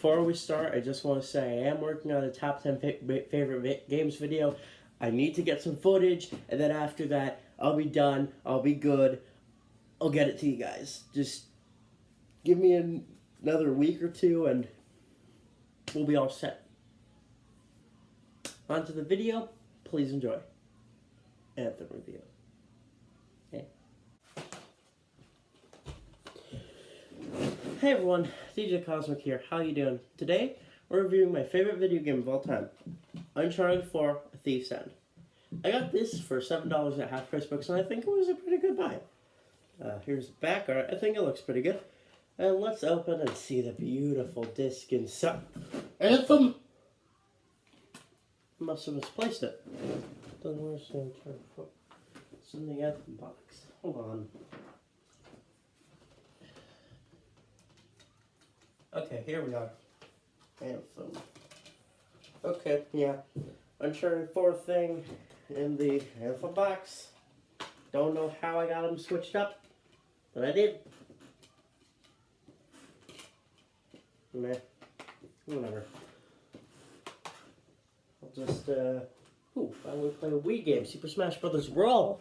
Before we start, I just want to say I am working on a top 10 favorite games video. I need to get some footage, and then after that, I'll be done. I'll be good. I'll get it to you guys. Just give me another week or two, and we'll be all set. On to the video. Please enjoy. Anthem review. Okay. Hey everyone, DJ Cosmic here. How you doing? Today, we're reviewing my favorite video game of all time, Uncharted 4: A Thief's End. I got this for $7 at Half Price Books, and I think it was a pretty good buy. Here's the back art. I think it looks pretty good. And let's open and see the beautiful disc inside. Anthem! Must have misplaced it. Doesn't work so Uncharted 4. It's in the Anthem box. Hold on. Okay, here we are. Anthem. Okay, yeah. Uncharted 4 thing in the Anthem box. Don't know how I got them switched up, but I did. Meh. Whatever. I'll just, ooh, I'm gonna play a Wii game, Super Smash Bros. Brawl.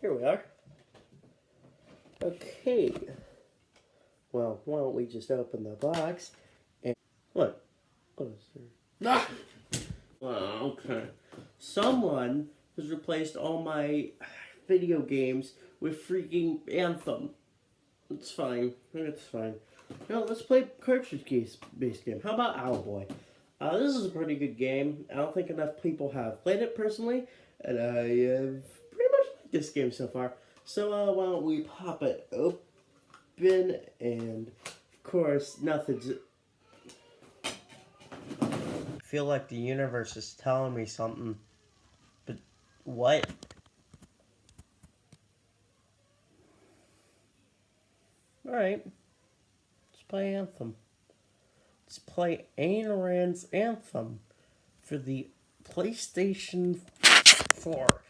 Here we are. Okay. Well, why don't we just open the box and... What? What is there? Ah! Well, okay. Someone has replaced all my video games with freaking Anthem. It's fine. It's fine. Now, let's play cartridge-based game. How about Owlboy? This is a pretty good game. I don't think enough people have played it personally, and I have pretty much liked this game so far. So, why don't we pop it open, and, of course, nothing's... I feel like the universe is telling me something, but what? Alright, let's play Anthem. Let's play Ayn Rand's Anthem for the PlayStation 4.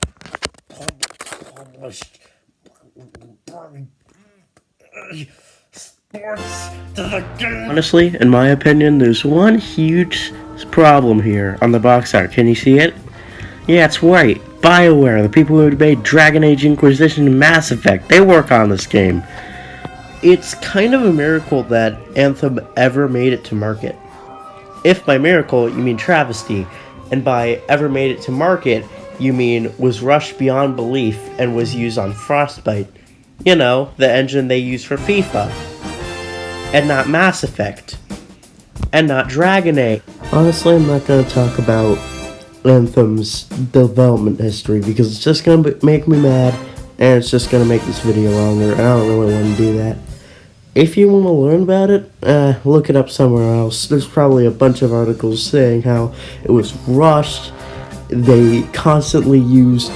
Published. Honestly, in my opinion, there's one huge problem here on the box art. Can you see it? Yeah, it's right. BioWare, the people who made Dragon Age Inquisition and Mass Effect, they work on this game. It's kind of a miracle that Anthem ever made it to market. If by miracle, you mean travesty, and by ever made it to market, you mean was rushed beyond belief and was used on Frostbite. You know, the engine they use for FIFA. And not Mass Effect. And not Dragon Age. Honestly, I'm not going to talk about Anthem's development history because it's just going to make me mad and it's just going to make this video longer. I don't really want to do that. If you want to learn about it, look it up somewhere else. There's probably a bunch of articles saying how it was rushed. They constantly used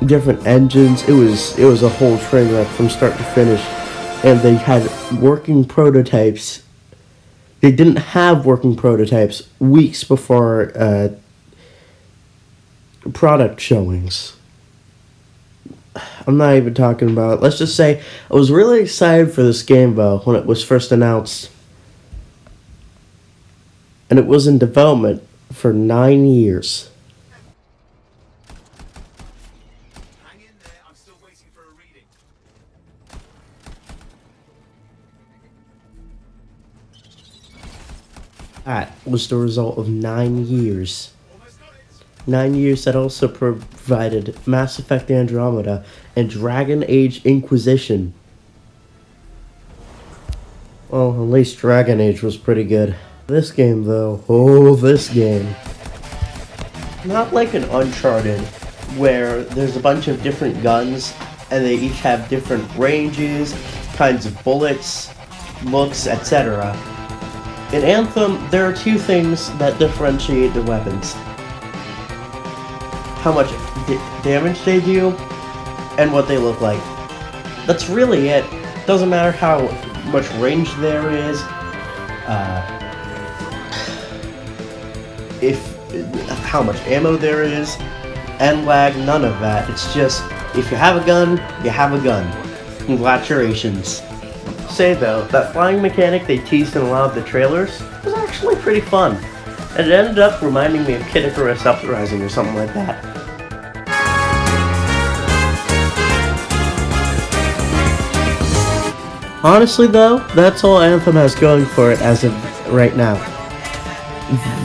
different engines. It was a whole train wreck from start to finish. And they had working prototypes. They didn't have working prototypes weeks before product showings. I'm not even talking about it. Let's just say I was really excited for this game, though, when it was first announced. And it was in development for 9 years. Hang in there, I'm still waiting for a reading. That was the result of 9 years. 9 years that also provided Mass Effect Andromeda and Dragon Age Inquisition. Well, at least Dragon Age was pretty good. This game, though, oh, this game. Not like an Uncharted, where there's a bunch of different guns, and they each have different ranges, kinds of bullets, looks, etc. In Anthem, there are two things that differentiate the weapons. How much damage they do, and what they look like. That's really it. Doesn't matter how much range there is, how much ammo there is, and lag, none of that. It's just, if you have a gun, you have a gun. Congratulations. say though, that flying mechanic they teased in a lot of the trailers was actually pretty fun. And it ended up reminding me of Kid Icarus Uprising or something like that. Honestly though, that's all Anthem has going for it as of right now.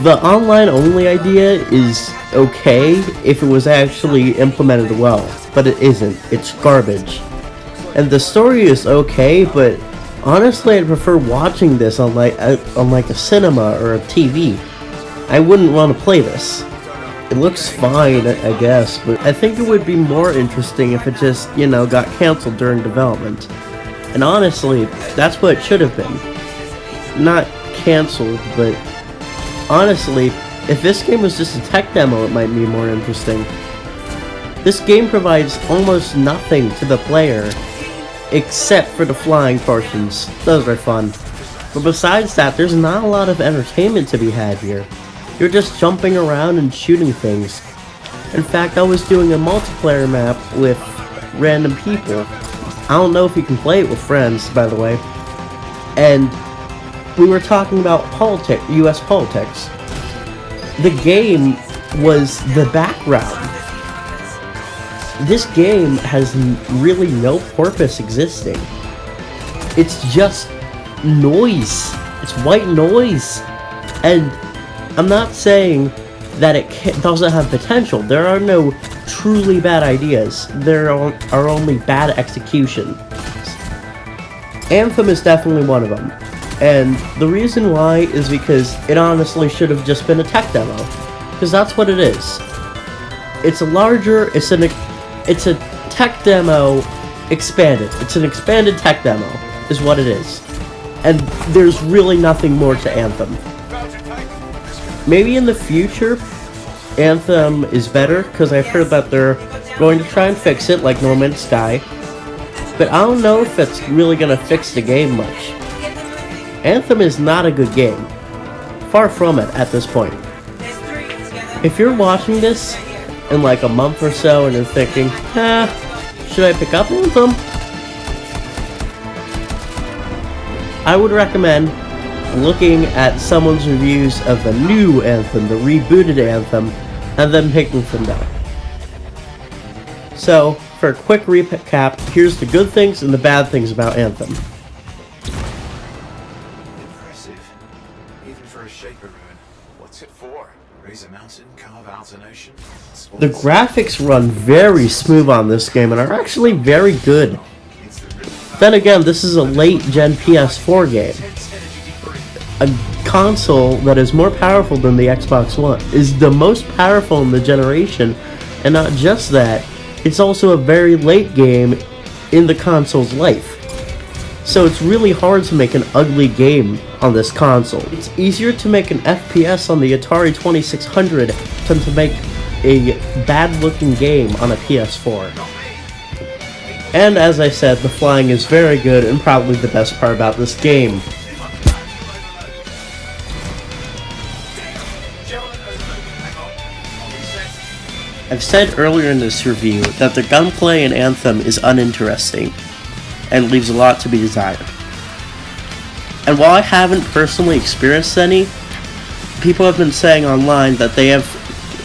The online only idea is okay if it was actually implemented well, but it isn't. It's garbage. And the story is okay, but honestly I'd prefer watching this on like a cinema or a TV. I wouldn't want to play this. It looks fine, I guess, but I think it would be more interesting if it just, got cancelled during development. And honestly, that's what it should have been. Not cancelled, but honestly, if this game was just a tech demo, it might be more interesting. This game provides almost nothing to the player, except for the flying portions. Those are fun. But besides that, there's not a lot of entertainment to be had here. You're just jumping around and shooting things. In fact, I was doing a multiplayer map with random people. I don't know if you can play it with friends, by the way. And we were talking about US politics. The game was the background. This game has really no purpose existing. It's just noise. It's white noise. And I'm not saying that it doesn't have potential. There are no truly bad ideas. There are only bad execution. Anthem is definitely one of them. And the reason why is because it honestly should have just been a tech demo. Because that's what it is. It's a tech demo expanded. It's an expanded tech demo, is what it is. And there's really nothing more to Anthem. Maybe in the future, Anthem is better, because I've heard that they're going to try and fix it like No Man's Sky. But I don't know if it's really going to fix the game much. Anthem is not a good game. Far from it at this point. If you're watching this in like a month or so and you're thinking, should I pick up Anthem? I would recommend looking at someone's reviews of the new Anthem, the rebooted Anthem, and then picking from there. So, for a quick recap, here's the good things and the bad things about Anthem. Impressive. Even for a shaper ruin. What's it for? Raise a mountain, carve out an ocean? The graphics run very smooth on this game and are actually very good. Then again, this is a late-gen PS4 game. A console that is more powerful than the Xbox One is the most powerful in the generation, and not just that, it's also a very late game in the console's life. So it's really hard to make an ugly game on this console. It's easier to make an FPS on the Atari 2600 than to make a bad-looking game on a PS4. And as I said, the flying is very good and probably the best part about this game. I've said earlier in this review that the gunplay in Anthem is uninteresting and leaves a lot to be desired. And while I haven't personally experienced any, people have been saying online that they have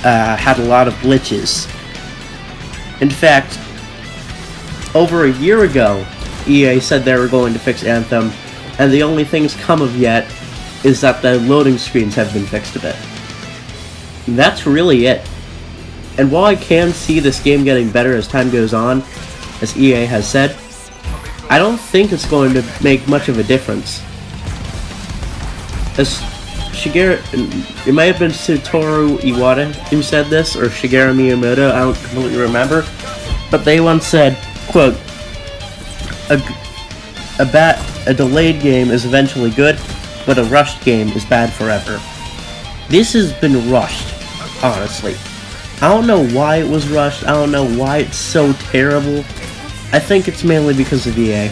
had a lot of glitches. In fact, over a year ago, EA said they were going to fix Anthem, and the only things come of yet is that the loading screens have been fixed a bit. And that's really it. And while I can see this game getting better as time goes on, as EA has said, I don't think it's going to make much of a difference. As Shigeru, it might have been Satoru Iwata who said this, or Shigeru Miyamoto, I don't completely remember, but they once said, quote, a delayed game is eventually good, but a rushed game is bad forever. This has been rushed, honestly. I don't know why it was rushed, I don't know why it's so terrible. I think it's mainly because of EA.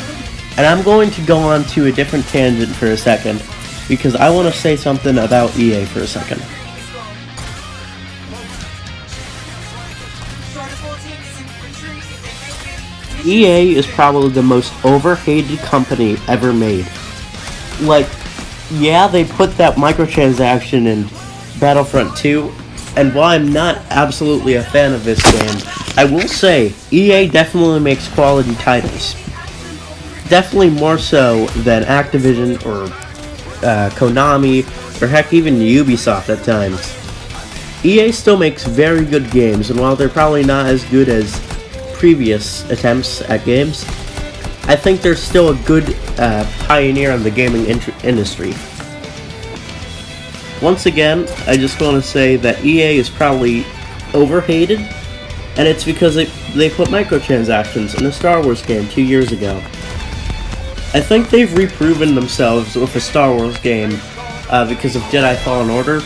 And I'm going to go on to a different tangent for a second, because I want to say something about EA for a second. EA is probably the most overhated company ever made. Like, yeah, they put that microtransaction in Battlefront 2, and while I'm not absolutely a fan of this game, I will say EA definitely makes quality titles. Definitely more so than Activision or Konami, or heck, even Ubisoft at times. EA still makes very good games, and while they're probably not as good as previous attempts at games, I think they're still a good pioneer in the gaming industry. Once again, I just want to say that EA is probably overhated, and it's because they put microtransactions in a Star Wars game 2 years ago. I think they've reproven themselves with a Star Wars game because of Jedi Fallen Order,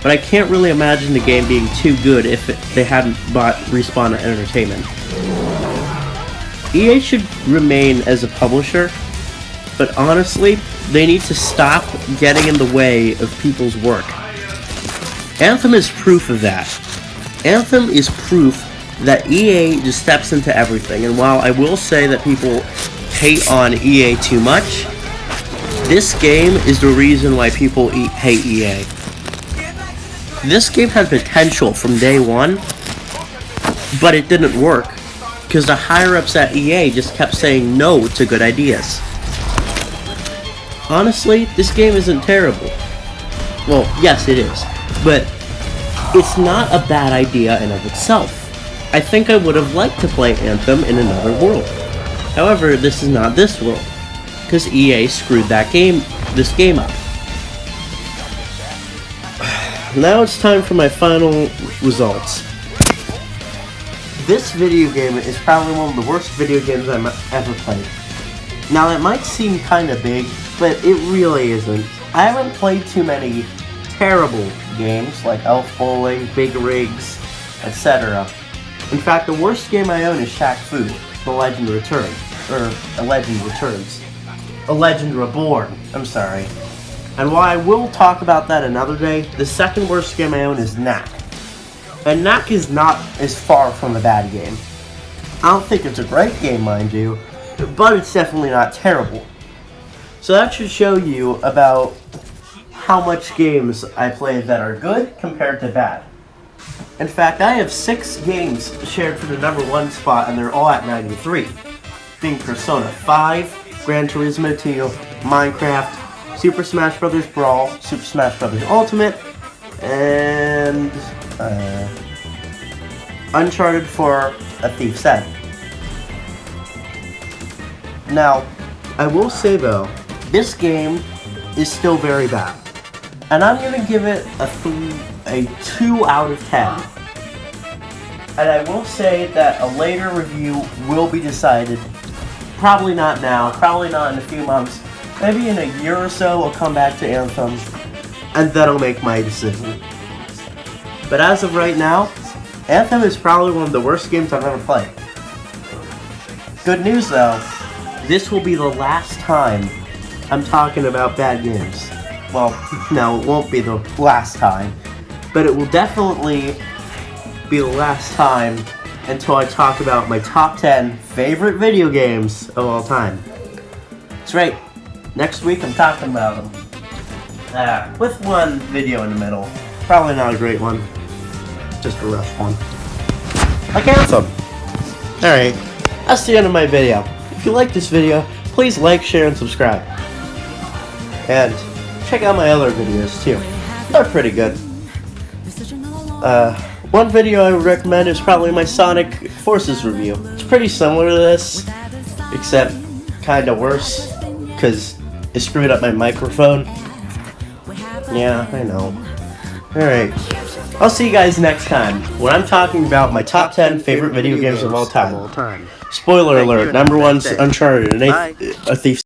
but I can't really imagine the game being too good if they hadn't bought Respawn Entertainment. EA should remain as a publisher, but honestly, they need to stop getting in the way of people's work. Anthem is proof of that. Anthem is proof that EA just steps into everything, and while I will say that people hate on EA too much, this game is the reason why people hate EA. This game had potential from day one, but it didn't work, because the higher-ups at EA just kept saying no to good ideas. Honestly, this game isn't terrible. Well, yes it is, but it's not a bad idea in of itself. I think I would have liked to play Anthem in another world. However, this is not this world, because EA screwed this game up. Now it's time for my final results. This video game is probably one of the worst video games I've ever played. Now that might seem kinda big, but it really isn't. I haven't played too many terrible games like Elf Bowling, Big Rigs, etc. In fact, the worst game I own is Shaq Fu, The Legend Returns. Or, A Legend Returns. A Legend Reborn, I'm sorry. And while I will talk about that another day, the second worst game I own is Knack. And Knack is not as far from a bad game. I don't think it's a great game, mind you, but it's definitely not terrible. So that should show you about how much games I play that are good compared to bad. In fact, I have 6 games shared for the #1 spot, and they're all at 93. Being Persona 5, Gran Turismo 2, Minecraft, Super Smash Bros. Brawl, Super Smash Bros. Ultimate, and Uncharted 4, A Thief's End. Now, I will say though, this game is still very bad. And I'm going to give it a 2 out of 10. And I will say that a later review will be decided. Probably not now, probably not in a few months. Maybe in a year or so I'll come back to Anthem, and then I'll make my decision. But as of right now, Anthem is probably one of the worst games I've ever played. Good news though, this will be the last time I'm talking about bad games. Well, no, it won't be the last time, but it will definitely be the last time until I talk about my top 10 favorite video games of all time. That's right, next week I'm talking about them. With one video in the middle. Probably not a great one, just a rough one. Like Anthem. Alright, that's the end of my video. If you like this video, please like, share, and subscribe. And check out my other videos too. They're pretty good. One video I would recommend is probably my Sonic Forces review. It's pretty similar to this, except kinda worse, because it screwed up my microphone. Yeah, I know. Alright, I'll see you guys next time, when I'm talking about my top 10 favorite video games of all time. Spoiler alert, #1's Uncharted and A Thief's